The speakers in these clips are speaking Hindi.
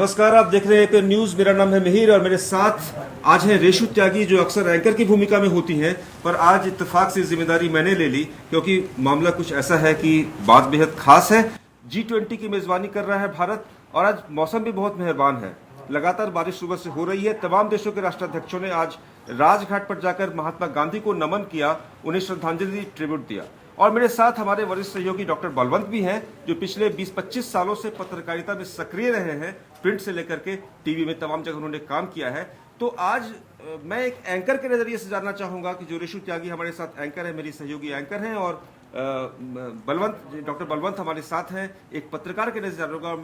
नमस्कार, आप देख रहे हैं एक न्यूज। मेरा नाम है मिहिर और मेरे साथ आज है रेशु त्यागी, जो अक्सर एंकर की भूमिका में होती हैं, पर आज इत्तेफाक से जिम्मेदारी मैंने ले ली क्योंकि मामला कुछ ऐसा है कि बात बेहद खास है। G20 की मेजबानी कर रहा है भारत और आज मौसम भी बहुत मेहरबान है। लगातार बारिश सुबह से हो रही है। तमाम देशों के राष्ट्राध्यक्षों ने आज राजघाट पर जाकर महात्मा गांधी को नमन किया, उन्हें श्रद्धांजलि ट्रिब्यूट दिया। और मेरे साथ हमारे वरिष्ठ सहयोगी डॉक्टर बलवंत भी हैं, जो पिछले 20-25 सालों से पत्रकारिता में सक्रिय रहे हैं। प्रिंट से लेकर के टीवी में तमाम जगह उन्होंने काम किया है। तो आज मैं एक एंकर के नजरिए से जानना चाहूंगा कि जो रेशु त्यागी हमारे साथ एंकर है, मेरी सहयोगी एंकर हैं, और डॉक्टर बलवंत हमारे साथ हैं, एक पत्रकार के नजरिए जानूंगा। और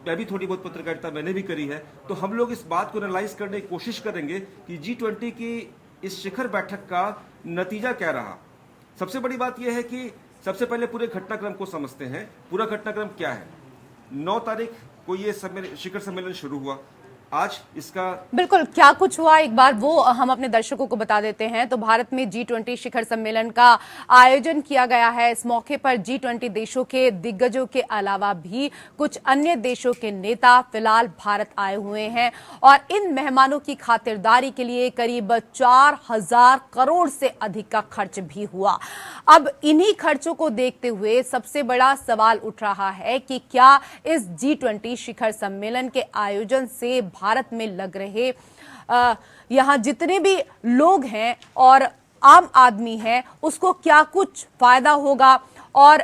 मैं भी थोड़ी बहुत पत्रकारिता मैंने भी करी है। तो हम लोग इस बात को एनालाइज करने की कोशिश करेंगे कि G20 की इस शिखर बैठक का नतीजा क्या रहा। सबसे बड़ी बात यह है कि सबसे पहले पूरे घटनाक्रम को समझते हैं। पूरा घटनाक्रम क्या है? 9 तारीख को ये शिखर सम्मेलन शुरू हुआ। आज इसका बिल्कुल क्या कुछ हुआ एक बार वो हम अपने दर्शकों को बता देते हैं। तो भारत में G20 शिखर सम्मेलन का आयोजन किया गया है। इस मौके पर G20 देशों के दिग्गजों के अलावा भी कुछ अन्य देशों के नेता फिलहाल भारत आए हुए हैं और इन मेहमानों की खातिरदारी के लिए करीब 4,000 करोड़ से अधिक का खर्च भी हुआ। अब इन्हीं खर्चों को देखते हुए सबसे बड़ा सवाल उठ रहा है कि क्या इस G20 शिखर सम्मेलन के आयोजन से भारत में लग रहे यहां जितने भी लोग हैं और आम आदमी है उसको क्या कुछ फायदा होगा, और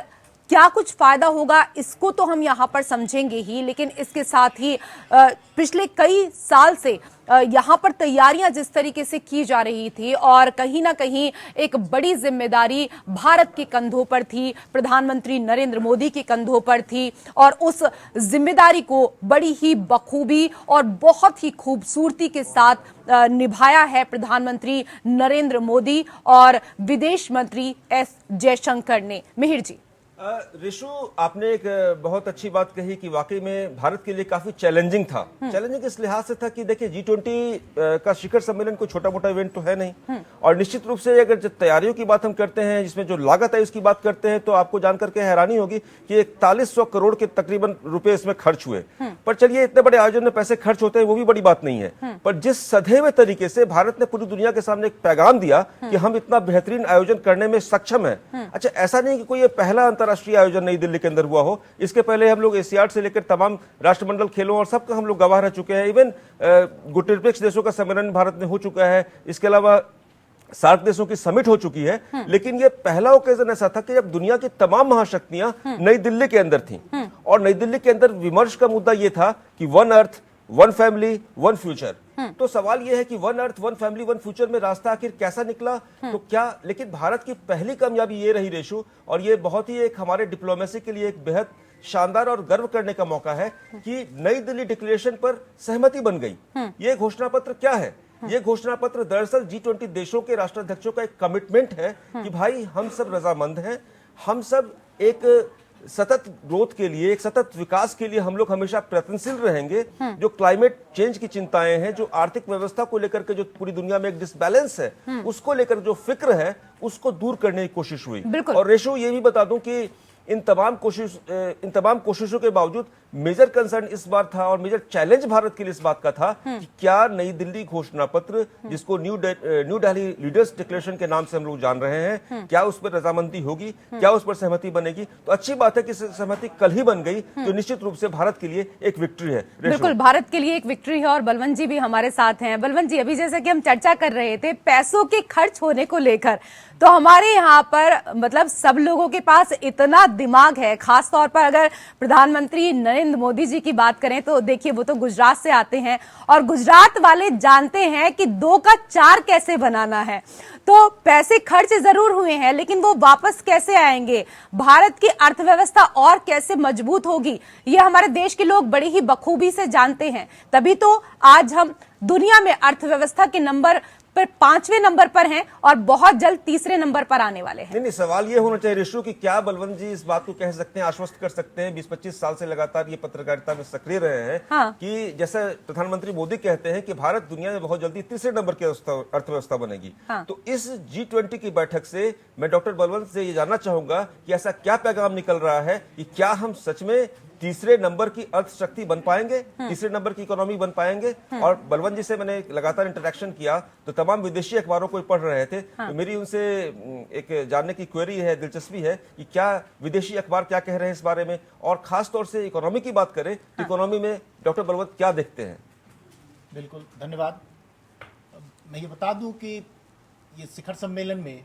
क्या कुछ फायदा होगा इसको तो हम यहां पर समझेंगे ही, लेकिन इसके साथ ही पिछले कई साल से यहां पर तैयारियां जिस तरीके से की जा रही थी और कहीं ना कहीं एक बड़ी जिम्मेदारी भारत के कंधों पर थी, प्रधानमंत्री नरेंद्र मोदी के कंधों पर थी, और उस जिम्मेदारी को बड़ी ही बखूबी और बहुत ही खूबसूरती के साथ निभाया है प्रधानमंत्री नरेंद्र मोदी और विदेश मंत्री एस जयशंकर ने। मिहिर जी, रिशु, आपने एक बहुत अच्छी बात कही कि वाकई में भारत के लिए काफी चैलेंजिंग था। चैलेंजिंग इस लिहाज से था कि देखिए G20 का शिखर सम्मेलन कोई छोटा मोटा इवेंट तो है नहीं, और निश्चित रूप से अगर तैयारियों की बात हम करते हैं, जिसमें जो लागत है उसकी बात करते हैं, तो आपको जानकर के हैरानी होगी कि 4100 करोड़ के तकरीबन रुपए इसमें खर्च हुए। पर चलिए, इतने बड़े आयोजन में पैसे खर्च होते हैं वो भी बड़ी बात नहीं है, पर जिस सधे तरीके से भारत ने पूरी दुनिया के सामने एक पैगाम दिया कि हम इतना बेहतरीन आयोजन करने में सक्षम है। अच्छा, ऐसा नहीं कि कोई ये पहला राष्ट्रीय आयोजन नई दिल्ली के अंदर हुआ हो। इसके पहले हम लोग एशियाड से लेकर तमाम राष्ट्रमंडल खेलों और सबका हम लोग गवाह रह चुके हैं। इवन गुटनिरपेक्ष देशों का सम्मेलन भारत में हो चुका है। इसके अलावा सार्क देशों की समिट हो चुकी है। लेकिन ये पहला ओकेजन ऐसा था कि जब दुनिया की तमाम महाशक्तियां नई दिल्ली के अंदर थी, और नई दिल्ली के अंदर विमर्श का मुद्दा यह था कि one earth, one family, one future. तो सवाल यह है कि one earth, one family, one future में रास्ता आखिर कैसा निकला? तो क्या, लेकिन भारत की पहली कामयाबी ये रही रेशु, और ये बहुत ही एक हमारे डिप्लोमेसी के लिए एक बेहद शानदार और गर्व करने का मौका है कि नई दिल्ली डिक्लेरेशन पर सहमति बन गई। ये घोषणा पत्र क्या है? ये घोषणा पत्र दरअसल G20 देशों के राष्ट्राध्यक्षों का एक कमिटमेंट है कि भाई हम सब रजामंद हैं, हम सब एक सतत ग्रोथ के लिए, एक सतत विकास के लिए हम लोग हमेशा प्रयत्नशील रहेंगे। जो क्लाइमेट चेंज की चिंताएं हैं, जो आर्थिक व्यवस्था को लेकर के जो पूरी दुनिया में एक डिसबैलेंस है, उसको लेकर जो फिक्र है उसको दूर करने की कोशिश हुई। और रेशो, ये भी बता दूं कि इन तमाम कोशिशों के बावजूद मेजर कंसर्न इस बार था और मेजर चैलेंज भारत के लिए इस बात का था कि क्या नई दिल्ली घोषणा पत्र, जिसको न्यू दिल्ली लीडर्स डिक्लेरेशन के नाम से हम लोग जान रहे हैं, क्या उस पर रजामंदी होगी, क्या उस पर सहमति बनेगी? तो अच्छी बात है कि सहमति कल ही बन गई, तो निश्चित रूप से भारत के लिए एक विक्ट्री है। बिल्कुल, भारत के लिए एक विक्ट्री है। और बलवंत जी भी हमारे साथ हैं। बलवंत जी, अभी जैसे कि हम चर्चा कर रहे थे पैसों के खर्च होने को लेकर, तो हमारे यहाँ पर मतलब सब लोगों के पास इतना दिमाग है, खासतौर पर अगर प्रधानमंत्री नरेंद्र मोदी जी की बात करें तो देखिए वो तो गुजरात से आते हैं और गुजरात वाले जानते हैं कि 2 का 4 कैसे बनाना है। तो पैसे खर्च जरूर हुए हैं, लेकिन वो वापस कैसे आएंगे, भारत की अर्थव्यवस्था और कैसे मजबूत होगी, ये हमारे देश के लोग बड़ी ही बखूबी से जानते हैं। तभी तो आज हम दुनिया में अर्थव्यवस्था के नंबर पर 5वें नंबर पर हैं और बहुत जल्द 3रे नंबर पर आने वाले हैं। नहीं, सवाल ये होना चाहिए ऋषु कि क्या बलवंत जी इस बात को कह सकते हैं, आश्वस्त कर सकते हैं, 20-25 साल से लगातार ये पत्रकारिता में सक्रिय रहे हैं, कि जैसे प्रधानमंत्री मोदी कहते हैं कि भारत दुनिया में बहुत जल्दी 3रे नंबर की अर्थव्यवस्था बनेगी। तो इस G20 की बैठक से मैं डॉक्टर बलवंत से ये जानना चाहूंगा कि ऐसा क्या पैगाम निकल रहा है कि क्या हम सच में तीसरे नंबर की अर्थशक्ति बन पाएंगे, तीसरे नंबर की इकोनॉमी बन पाएंगे। और बलवंत जी से मैंने लगातार इंटरेक्शन किया तो तमाम विदेशी अखबारों को पढ़ रहे थे, तो मेरी उनसे एक जानने की क्वेरी है, दिलचस्पी है कि क्या विदेशी अखबार क्या कह रहे हैं इस बारे में, और खास तौर से इकोनॉमी की बात करें तो इकोनॉमी में डॉक्टर बलवंत क्या देखते हैं? बिल्कुल, धन्यवाद। मैं ये बता दूं कि ये शिखर सम्मेलन में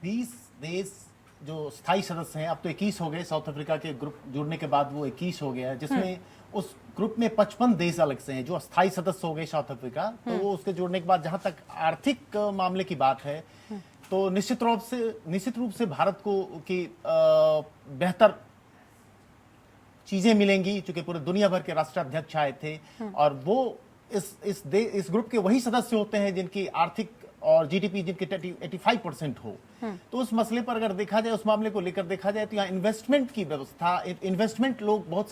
20 देश जो स्थायी सदस्य हैं, अब तो 21 हो गए, साउथ अफ्रीका के ग्रुप जुड़ने के बाद वो 21 हो गया, जिसमें उस ग्रुप में 55 देश अलग से हैं जो अस्थायी सदस्य हो गए साउथ अफ्रीका। तो वो उसके जुड़ने के बाद जहां तक आर्थिक मामले की बात है तो निश्चित रूप से भारत को की बेहतर चीजें मिलेंगी, चूंकि पूरे दुनिया भर के राष्ट्राध्यक्ष आए थे और वो इस ग्रुप के वही सदस्य होते हैं जिनकी आर्थिक और जीडीपी जिनकी 85% हो। तो उस मसले पर अगर देखा जाए, उस मामले को लेकर देखा जाए तो यहाँ इन्वेस्टमेंट की व्यवस्था, इन्वेस्टमेंट लोग बहुत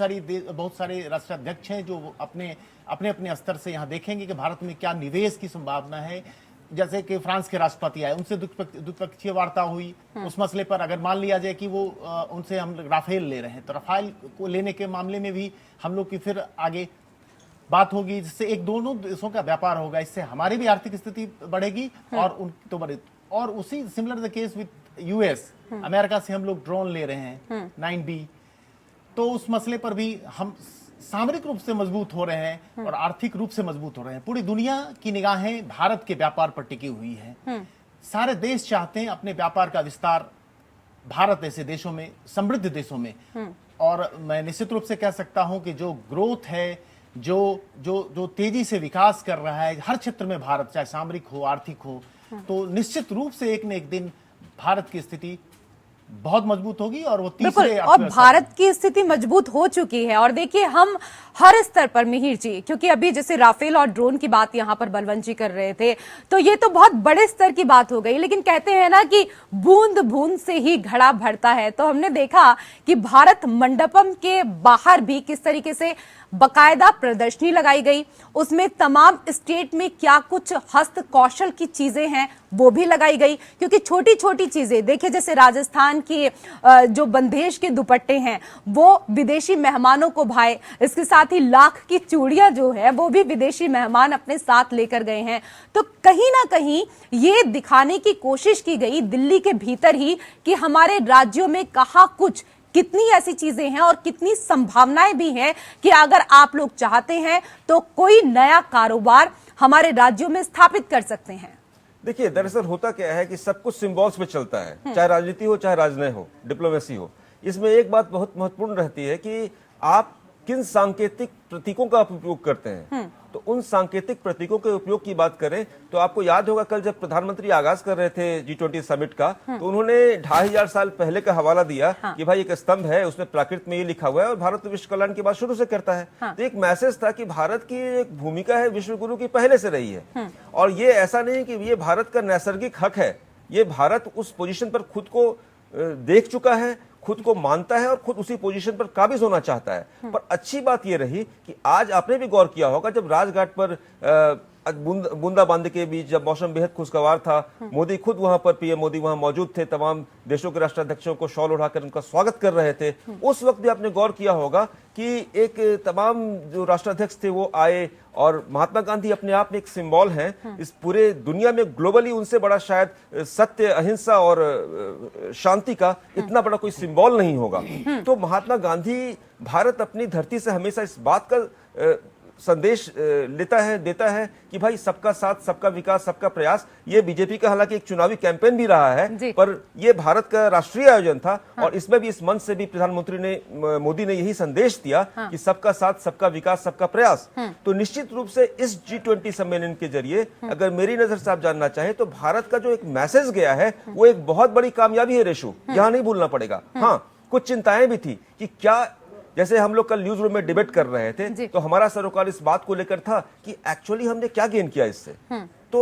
सारे राष्ट्राध्यक्ष हैं जो अपने अपने स्तर से यहाँ देखेंगे कि भारत में क्या निवेश की संभावना है। जैसे कि फ्रांस के राष्ट्रपति आए, उनसे द्विपक्षीय वार्ता हुई उस मसले पर। अगर मान लिया जाए कि वो उनसे हम राफेल ले रहे हैं तो राफेल को लेने के मामले में भी हम लोग की फिर आगे बात होगी, जिससे एक दोनों देशों का व्यापार होगा, इससे हमारी भी आर्थिक स्थिति बढ़ेगी और उनकी तो बढ़े। और उसी similar the case with US, America से हम लोग ड्रोन ले रहे हैं 9B, तो उस मसले पर भी हम सामरिक रूप से मजबूत हो रहे हैं और आर्थिक रूप से मजबूत हो रहे हैं। पूरी दुनिया की निगाहें भारत के व्यापार पर टिकी हुई है। सारे देश चाहते हैं अपने व्यापार का विस्तार भारत जैसे देशों में, समृद्ध देशों में। और मैं निश्चित रूप से कह सकता हूं कि जो ग्रोथ है, जो तेजी से विकास कर रहा है हर क्षेत्र में भारत, चाहे सामरिक हो, आर्थिक हो, तो निश्चित रूप से एक न एक दिन भारत की स्थिति बहुत मजबूत होगी और वो तीसरे। और भारत की स्थिति मजबूत हो चुकी है। और देखिए, हम हर स्तर पर, मिहिर जी, क्योंकि अभी जैसे राफेल और ड्रोन की बात यहाँ पर बलवंत जी कर रहे थे, तो ये तो बहुत बड़े स्तर की बात हो गई, लेकिन कहते हैं ना कि बूंद बूंद से ही घड़ा भरता है। तो हमने देखा कि भारत मंडपम के बाहर भी किस तरीके से बकायदा प्रदर्शनी लगाई गई, उसमें तमाम स्टेट में क्या कुछ हस्त कौशल की चीजें हैं वो भी लगाई गई। क्योंकि छोटी छोटी चीजें देखिए, जैसे राजस्थान की जो बंदेश के दुपट्टे हैं वो विदेशी मेहमानों को भाए, इसके साथ ही लाख की चूड़ियां जो है वो भी विदेशी मेहमान अपने साथ लेकर गए हैं। तो कहीं ना कहीं ये दिखाने की कोशिश की गई दिल्ली के भीतर ही कि हमारे राज्यों में कहाँ कुछ, कितनी ऐसी चीजें हैं और कितनी संभावनाएं भी हैं कि अगर आप लोग चाहते हैं तो कोई नया कारोबार हमारे राज्यों में स्थापित कर सकते हैं। देखिए, दरअसल होता क्या है कि सब कुछ सिंबल्स पे चलता है, चाहे राजनीति हो, चाहे राजनय हो, डिप्लोमेसी हो। इसमें एक बात बहुत महत्वपूर्ण रहती है कि आप किन सांकेतिक प्रतीकों का उपयोग करते हैं। तो उन सांकेतिक प्रतीकों के उपयोग की बात करें तो आपको याद होगा कल जब प्रधानमंत्री आगाज कर रहे थे G20 समिट का, तो उन्होंने 2500 साल पहले का हवाला दिया कि भाई एक स्तंभ है, उसमें प्राकृत में ये लिखा हुआ है और भारत विश्व कल्याण की बात शुरू से करता है। तो एक मैसेज था कि भारत की एक भूमिका है विश्व गुरु की पहले से रही है। और ये ऐसा नहीं कि ये भारत का नैसर्गिक हक है, ये भारत उस पोजीशन पर खुद को देख चुका है, खुद को मानता है और खुद उसी पोजीशन पर काबिज होना चाहता है। पर अच्छी बात यह रही कि आज आपने भी गौर किया होगा जब राजघाट पर बूंदाबांदी के बीच जब मौसम बेहद खुशगवार था, मोदी खुद वहां पर, पीएम मोदी वहां मौजूद थे, तमाम देशों के राष्ट्राध्यक्षों को शॉल उड़ाकर उनका स्वागत कर रहे थे। उस वक्त भी आपने गौर किया होगा कि एक तमाम जो राष्ट्राध्यक्ष थे वो आए और महात्मा गांधी अपने आप में एक सिंबल हैं इस पूरे दुनिया में। ग्लोबली उनसे बड़ा शायद सत्य, अहिंसा और शांति का इतना बड़ा कोई सिंबल नहीं होगा। तो महात्मा गांधी, भारत अपनी धरती से हमेशा इस बात का संदेश देता है कि भाई सबका साथ, सबका विकास, सबका प्रयास। ये बीजेपी का हालांकि एक चुनावी कैंपेन भी रहा है, पर ये भारत का राष्ट्रीय आयोजन था। और इसमें भी, इस मंच से भी प्रधानमंत्री ने, मोदी ने यही संदेश दिया कि सबका साथ, सबका विकास, सबका प्रयास। तो निश्चित रूप से इस G20 सम्मेलन के जरिए अगर मेरी नजर से आप जानना चाहें तो भारत का जो एक मैसेज गया है वो एक बहुत बड़ी कामयाबी है रेशु, यहां नहीं भूलना पड़ेगा। हाँ, कुछ चिंताएं भी थी कि क्या, जैसे हम लोग कल न्यूज रूम में डिबेट कर रहे थे तो हमारा सरोकार इस बात को लेकर था कि एक्चुअली हमने क्या गेन किया इससे। तो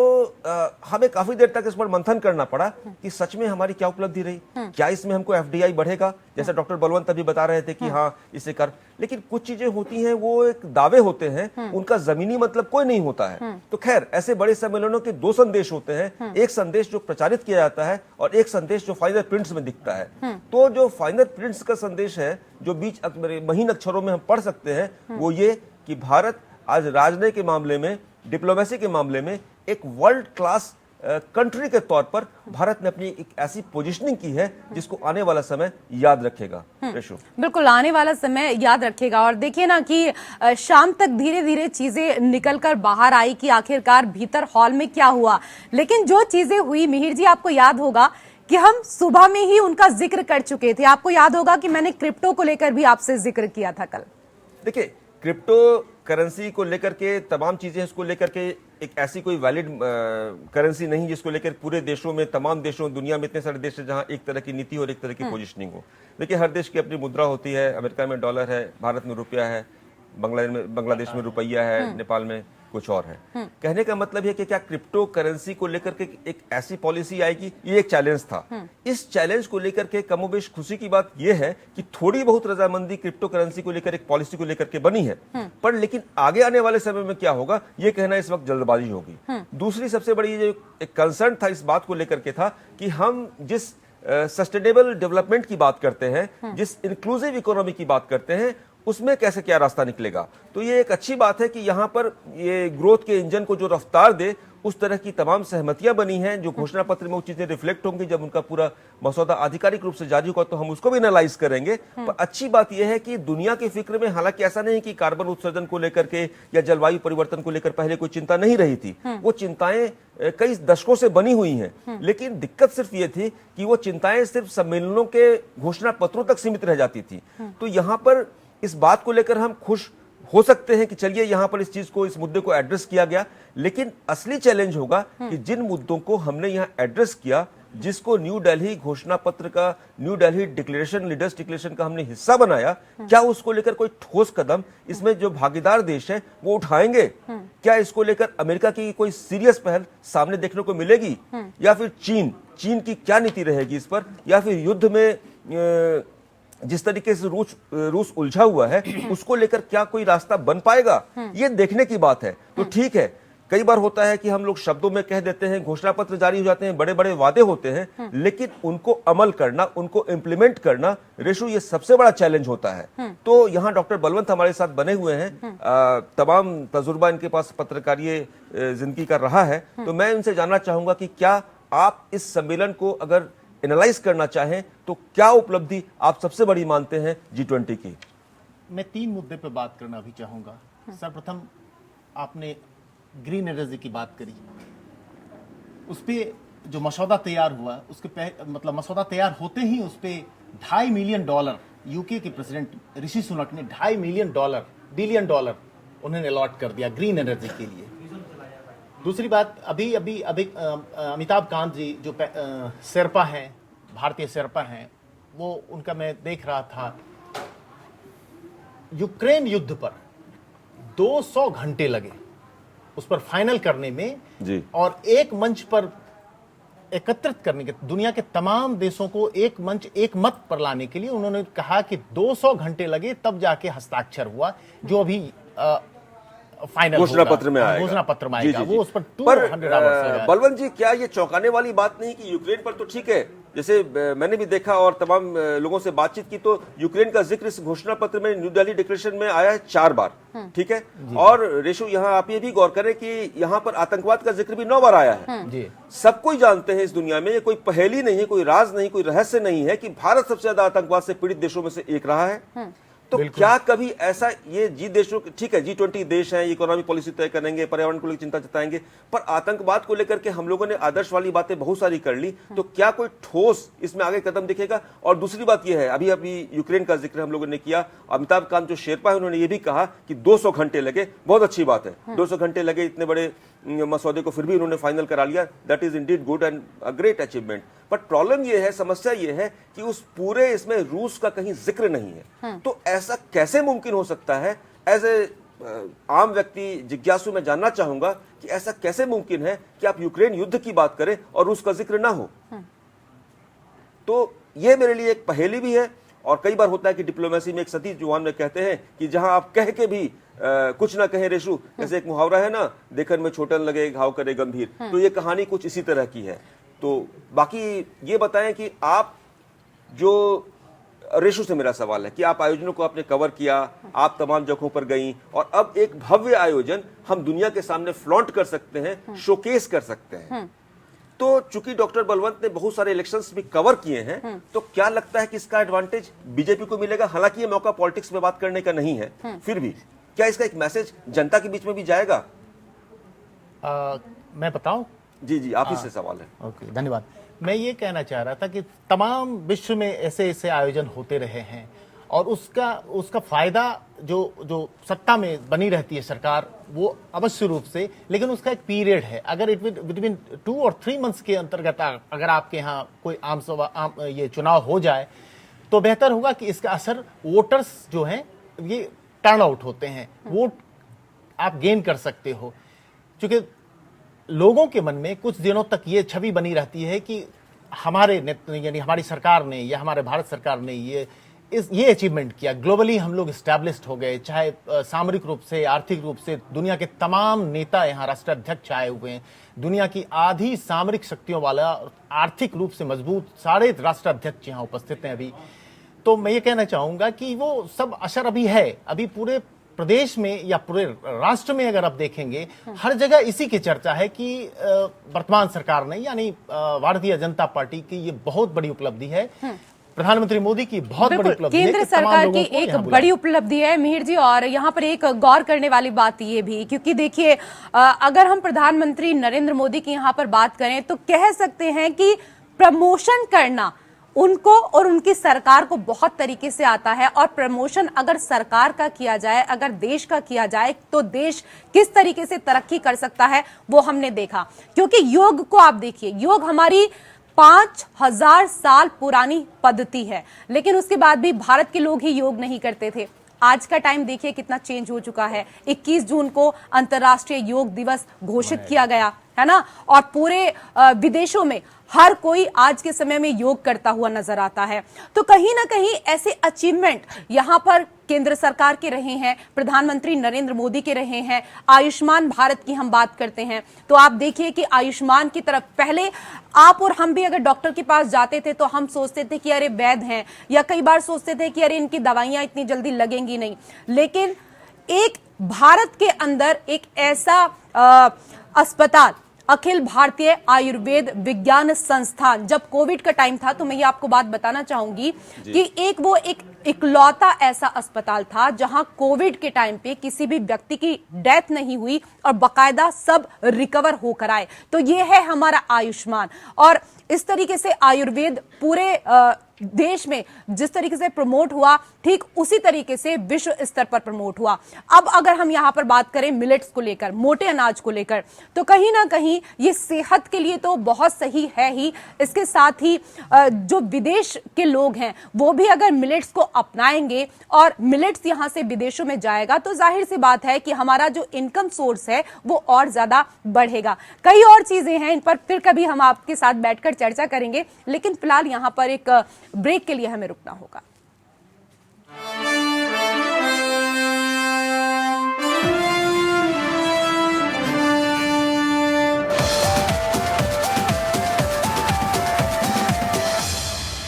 हमें काफी देर तक इस पर मंथन करना पड़ा कि सच में हमारी क्या उपलब्धि रही, क्या इसमें हमको एफडीआई बढ़ेगा, जैसा डॉक्टर बलवंत अभी बता रहे थे कि हाँ इसे कर, लेकिन कुछ चीजें होती हैं वो एक दावे होते हैं, उनका जमीनी मतलब कोई नहीं होता है। तो खैर ऐसे बड़े सम्मेलनों के दो संदेश होते हैं, एक संदेश जो प्रचारित किया जाता है और एक संदेश जो फाइनल प्रिंट्स में दिखता है। तो जो फाइनल प्रिंट्स का संदेश है जो बीच महीन अक्षरों में हम पढ़ सकते हैं वो ये कि भारत आज राजनयिक के मामले में, डिप्लोमेसी के मामले में एक वर्ल्ड क्लास कंट्री के तौर पर भारत ने अपनी एक ऐसी पोजीशनिंग की है जिसको आने वाला समय याद रखेगा। बिल्कुल आने वाला समय याद रखेगा। और देखिए ना कि शाम तक धीरे धीरे चीजें निकलकर बाहर आई कि आखिरकार भीतर हॉल में क्या हुआ, लेकिन जो चीजें हुई मिहिर जी आपको याद होगा कि हम सुबह में ही उनका जिक्र कर चुके थे। आपको याद होगा कि मैंने क्रिप्टो को लेकर भी आपसे जिक्र किया था कल। देखिए क्रिप्टो करेंसी को लेकर के तमाम चीजें, इसको लेकर के एक ऐसी कोई वैलिड करेंसी नहीं जिसको लेकर पूरे देशों में, तमाम देशों, दुनिया में इतने सारे देश हैं जहां एक तरह की नीति और एक तरह की पोजीशनिंग हो। देखिए हर देश की अपनी मुद्रा होती है, अमेरिका में डॉलर है, भारत में रुपया है, बांग्लादेश में रुपया है, नेपाल में कुछ और है। कहने का मतलब है कि क्या क्रिप्टो करेंसी को लेकर के एक ऐसी पॉलिसी आएगी, ये एक चैलेंज था। इस चैलेंज को लेकर के कमोबेश खुशी की बात यह है कि थोड़ी बहुत रजामंदी क्रिप्टो करेंसी को लेकर, एक पॉलिसी को लेकर के बनी है, पर लेकिन आगे आने वाले समय में क्या होगा ये कहना इस वक्त जल्दबाजी होगी। दूसरी सबसे बड़ी जो एक कंसर्न था इस बात को लेकर के था कि हम जिस सस्टेनेबल डेवलपमेंट की बात करते हैं, जिस इंक्लूसिव इकोनॉमी की बात करते हैं, उसमें कैसे क्या रास्ता निकलेगा। तो ये एक अच्छी बात है कि यहाँ पर ये ग्रोथ के इंजन को जो रफ्तार दे, उस तरह की तमाम सहमतियां बनी हैं जो घोषणा पत्र में वो चीजें रिफ्लेक्ट होंगी। जब उनका पूरा मसौदा आधिकारिक रूप से जारी होगा तो हम उसको भी एनालाइज करेंगे। पर अच्छी बात यह है कि दुनिया के फिक्र में, हालांकि ऐसा नहीं कि कार्बन उत्सर्जन को लेकर के या जलवायु परिवर्तन को लेकर पहले कोई चिंता नहीं रही थी, वो चिंताएं कई दशकों से बनी हुई हैं, लेकिन दिक्कत सिर्फ ये थी कि वो चिंताएं सिर्फ सम्मेलनों के घोषणा पत्रों तक सीमित रह जाती थी। तो यहाँ पर इस बात को लेकर हम खुश हो सकते हैं कि चलिए यहां पर इस चीज को, इस मुद्दे को एड्रेस किया गया, लेकिन असली चैलेंज होगा कि जिन मुद्दों को हमने यहां एड्रेस किया, जिसको न्यू दिल्ली घोषणा पत्र का, new Delhi declaration, leaders declaration का हमने हिस्सा बनाया, क्या उसको लेकर कोई ठोस कदम इसमें जो भागीदार देश हैं वो उठाएंगे? क्या इसको लेकर अमेरिका की कोई सीरियस पहल सामने देखने को मिलेगी, या फिर चीन की क्या नीति रहेगी इस पर, या फिर युद्ध में जिस तरीके से रूस उलझा हुआ है उसको लेकर क्या कोई रास्ता बन पाएगा, ये देखने की बात है। तो ठीक है, कई बार होता है कि हम लोग शब्दों में कह देते हैं, घोषणा पत्र जारी हो जाते हैं, बड़े बड़े वादे होते हैं, लेकिन उनको अमल करना, उनको इम्प्लीमेंट करना, रेशु, ये सबसे बड़ा चैलेंज होता है। तो यहाँ डॉक्टर बलवंत हमारे साथ बने हुए हैं, तमाम तजुर्बा इनके पास पत्रकारीय जिंदगी का रहा है। तो मैं इनसे जानना चाहूंगा कि क्या आप इस सम्मेलन को अगर एनालाइज करना चाहें तो क्या उपलब्धि आप सबसे बड़ी मानते हैं G20 की? मैं 3 मुद्दे पे बात करना भी चाहूंगा। सर्वप्रथम आपने ग्रीन एनर्जी की बात करी, उस पे जो मसौदा तैयार हुआ, उसके मतलब मसौदा तैयार होते ही उस पे $2.5 मिलियन यूके के प्रेसिडेंट ऋषि सुनक ने $2.5 बिलियन उन्होंने अलॉट कर दिया ग्रीन एनर्जी के लिए। दूसरी बात, अभी अमिताभ कांत जी जो शेरपा हैं, भारतीय शेरपा हैं, वो उनका मैं देख रहा था, यूक्रेन युद्ध पर 200 घंटे लगे उस पर फाइनल करने में जी। और एक मंच पर एकत्रित करने के, दुनिया के तमाम देशों को एक मंच, एक मत पर लाने के लिए उन्होंने कहा कि 200 घंटे लगे, तब जाके हस्ताक्षर हुआ जो अभी फाइनल घोषणा पत्र में आएगा, घोषणा पत्र में आएगा। जी। वो उस पर 200 आवर्स बलवंत जी, क्या ये चौंकाने वाली बात नहीं कि यूक्रेन पर तो ठीक है, जैसे मैंने भी देखा और तमाम लोगों से बातचीत की, तो यूक्रेन का जिक्र इस घोषणा पत्र में, न्यू दिल्ली डिक्लेरेशन में आया है 4 बार, ठीक है। और रेशु, यहाँ आप ये भी गौर करें कि यहाँ पर आतंकवाद का जिक्र भी 9 बार आया है। जी। सब कोई जानते हैं इस दुनिया में, ये कोई पहेली नहीं है, कोई राज नहीं, कोई रहस्य नहीं है कि भारत सबसे ज्यादा आतंकवाद से पीड़ित देशों में से एक रहा है। तो क्या कभी ऐसा, ये जी देशों, ठीक है G20 देश हैं, इकोनॉमी पॉलिसी तय करेंगे, पर्यावरण को लेकर चिंता जताएंगे, पर आतंकवाद को लेकर के हम लोगों ने आदर्श वाली बातें बहुत सारी कर ली, तो क्या कोई ठोस इसमें आगे कदम दिखेगा? और दूसरी बात यह है, अभी यूक्रेन का जिक्र हम लोगों ने किया, अमिताभ कांत जो शेरपा है उन्होंने ये भी कहा कि 200 घंटे लगे, बहुत अच्छी बात है, 200 घंटे लगे, इतने बड़े मसौदे को फिर भी उन्होंने फाइनल करा लिया, that is Indeed good and a great achievement. But problem ये है, समस्या ये है कि उस पूरे इसमें रूस का कहीं जिक्र नहीं है। तो ऐसा कैसे मुमकिन हो सकता है? एज ए आम व्यक्ति जिज्ञासु मैं जानना चाहूंगा कि ऐसा कैसे मुमकिन है कि आप यूक्रेन युद्ध की बात करें और रूस का जिक्र ना हो। तो यह मेरे लिए एक पहेली भी है, और कई बार होता है कि डिप्लोमेसी में एक सती जुबान में कहते हैं कि जहां आप कह के भी कुछ ना कहे रेशु, जैसे एक मुहावरा है ना, देखन में छोटन लगे घाव करे गंभीर, तो ये कहानी कुछ इसी तरह की है। तो बाकी ये बताएं कि आप जो, रेशु से मेरा सवाल है कि आप आयोजनों को आपने कवर किया, आप तमाम जगहों पर गई, और अब एक भव्य आयोजन हम दुनिया के सामने फ्लॉन्ट कर सकते हैं, शोकेस कर सकते हैं। तो चूंकि डॉक्टर बलवंत ने बहुत सारे इलेक्शंस भी कवर किए हैं, तो क्या लगता है कि इसका एडवांटेज बीजेपी को मिलेगा? हालांकि ये मौका पॉलिटिक्स में बात करने का नहीं है, फिर भी क्या इसका एक मैसेज जनता के बीच में भी जाएगा? मैं बताऊं? जी, आप ही से सवाल है। ओके, धन्यवाद। मैं ये कहना चाह रहा था कि तमाम विश्व में ऐसे ऐसे आयोजन होते रहे हैं, और उसका फायदा जो सत्ता में बनी रहती है सरकार, वो अवश्य रूप से, लेकिन उसका एक पीरियड है। अगर बिटवीन 2 और 3 मंथ्स के अंतर्गत अगर आपके यहाँ कोई ये चुनाव हो जाए, तो बेहतर होगा कि इसका असर वोटर्स जो हैं, ये टर्न आउट होते हैं, वोट आप गेन कर सकते हो। क्योंकि लोगों के मन में कुछ दिनों तक ये छवि बनी रहती है कि हमारे यानी हमारी सरकार ने या हमारे भारत सरकार ने ये अचीवमेंट किया, ग्लोबली हम लोग एस्टैब्लिश्ड हो गए, चाहे सामरिक रूप से, आर्थिक रूप से। दुनिया के तमाम नेता यहाँ राष्ट्राध्यक्ष आए हुए हैं, दुनिया की आधी सामरिक शक्तियों वाला, आर्थिक रूप से मजबूत सारे राष्ट्राध्यक्ष यहाँ उपस्थित हैं अभी। तो मैं ये कहना चाहूंगा कि वो सब असर अभी है, अभी पूरे प्रदेश में या पूरे राष्ट्र में अगर आप देखेंगे, हर जगह इसी की चर्चा है कि वर्तमान सरकार ने, यानी भारतीय जनता पार्टी की ये बहुत बड़ी उपलब्धि है, प्रधानमंत्री मोदी की बहुत बड़ी उपलब्धि है, केंद्र सरकार की एक बड़ी उपलब्धि है मिहिर जी। और यहाँ पर एक गौर करने वाली बात ये भी, क्योंकि देखिए अगर हम प्रधानमंत्री नरेंद्र मोदी की यहाँ पर बात करें तो कह सकते हैं कि प्रमोशन करना उनको और उनकी सरकार को बहुत तरीके से आता है। और प्रमोशन अगर सरकार का किया जाए, अगर देश का किया जाए, तो देश किस तरीके से तरक्की कर सकता है वो हमने देखा। क्योंकि योग को आप देखिए, योग हमारी 5000 साल पुरानी पद्धति है, लेकिन उसके बाद भी भारत के लोग ही योग नहीं करते थे। आज का टाइम देखिए कितना चेंज हो चुका है। 21 जून को अंतर्राष्ट्रीय योग दिवस घोषित किया गया है ना, और पूरे विदेशों में हर कोई आज के समय में योग करता हुआ नजर आता है। तो कहीं ना कहीं ऐसे अचीवमेंट यहां पर केंद्र सरकार के रहे हैं, प्रधानमंत्री नरेंद्र मोदी के रहे हैं। आयुष्मान भारत की हम बात करते हैं तो आप देखिए कि आयुष्मान की तरफ पहले आप और हम भी अगर डॉक्टर के पास जाते थे तो हम सोचते थे कि अरे वैद्य हैं, या कई बार सोचते थे कि अरे इनकी दवाइयां इतनी जल्दी लगेंगी नहीं। लेकिन एक भारत के अंदर एक ऐसा अस्पताल, अखिल भारतीय आयुर्वेद विज्ञान संस्थान, जब कोविड का टाइम था, तो मैं ये आपको बात बताना चाहूंगी कि एक इकलौता ऐसा अस्पताल था जहां कोविड के टाइम पे किसी भी व्यक्ति की डेथ नहीं हुई और बकायदा सब रिकवर होकर आए। तो ये है हमारा आयुष्मान। और इस तरीके से आयुर्वेद पूरे देश में जिस तरीके से प्रमोट हुआ, ठीक उसी तरीके से विश्व स्तर पर प्रमोट हुआ। अब अगर हम यहां पर बात करें मिलेट्स को लेकर, मोटे अनाज को लेकर, तो कहीं ना कहीं ये सेहत के लिए तो बहुत सही है ही, इसके साथ ही जो विदेश के लोग हैं वो भी अगर मिलेट्स को अपनाएंगे और मिलेट्स यहां से विदेशों में जाएगा, तो जाहिर सी बात है कि हमारा जो इनकम सोर्स है वो और ज्यादा बढ़ेगा। कई और चीजें हैं, इन पर फिर कभी हम आपके साथ बैठकर चर्चा करेंगे, लेकिन फिलहाल यहां पर एक ब्रेक के लिए हमें रुकना होगा।